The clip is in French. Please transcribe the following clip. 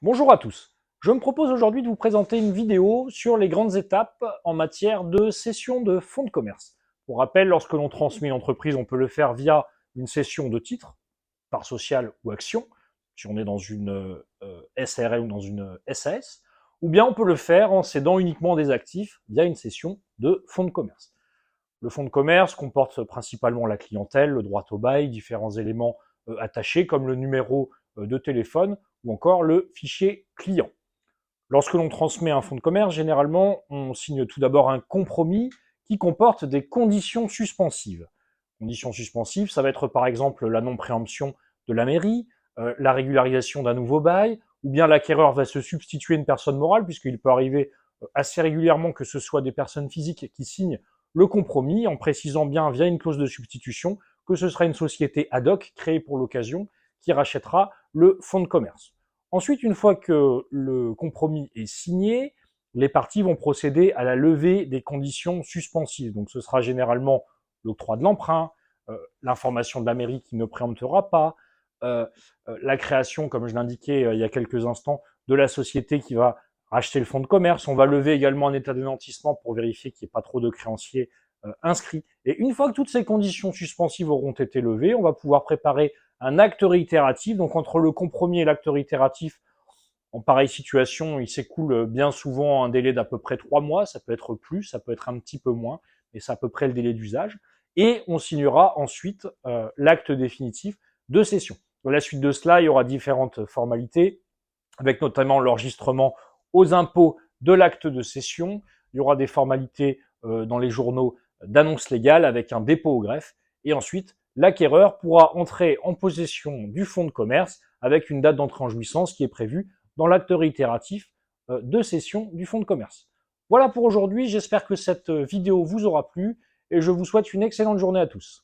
Bonjour à tous. Je me propose aujourd'hui de vous présenter une vidéo sur les grandes étapes en matière de cession de fonds de commerce. Pour rappel, lorsque l'on transmet une entreprise, on peut le faire via une cession de titres, part sociale ou action, si on est dans une SARL ou dans une SAS, ou bien on peut le faire en cédant uniquement des actifs via une cession de fonds de commerce. Le fonds de commerce comporte principalement la clientèle, le droit au bail, différents éléments attachés comme le numéro de téléphone ou encore le fichier client. Lorsque l'on transmet un fonds de commerce, généralement, on signe tout d'abord un compromis qui comporte des conditions suspensives. Conditions suspensives, ça va être par exemple la non-préemption de la mairie, la régularisation d'un nouveau bail, ou bien l'acquéreur va se substituer à une personne morale, puisqu'il peut arriver assez régulièrement que ce soit des personnes physiques qui signent le compromis, en précisant bien via une clause de substitution que ce sera une société ad hoc créée pour l'occasion qui rachètera le fonds de commerce. Ensuite, une fois que le compromis est signé, les parties vont procéder à la levée des conditions suspensives. Donc ce sera généralement l'octroi de l'emprunt, l'information de la mairie qui ne préemptera pas, la création, comme je l'indiquais il y a quelques instants, de la société qui va racheter le fonds de commerce. On va lever également un état de nantissement pour vérifier qu'il n'y ait pas trop de créanciers inscrits. Et une fois que toutes ces conditions suspensives auront été levées, on va pouvoir préparer un acte réitératif. Donc entre le compromis et l'acte réitératif, en pareille situation, il s'écoule bien souvent un délai d'à peu près 3 mois, ça peut être plus, ça peut être un petit peu moins, mais c'est à peu près le délai d'usage. Et on signera ensuite l'acte définitif de cession. Dans la suite de cela, il y aura différentes formalités, avec notamment l'enregistrement aux impôts de l'acte de cession. Il y aura des formalités dans les journaux d'annonce légale avec un dépôt au greffe. Et ensuite, l'acquéreur pourra entrer en possession du fonds de commerce avec une date d'entrée en jouissance qui est prévue dans l'acte réitératif de cession du fonds de commerce. Voilà pour aujourd'hui, j'espère que cette vidéo vous aura plu et je vous souhaite une excellente journée à tous.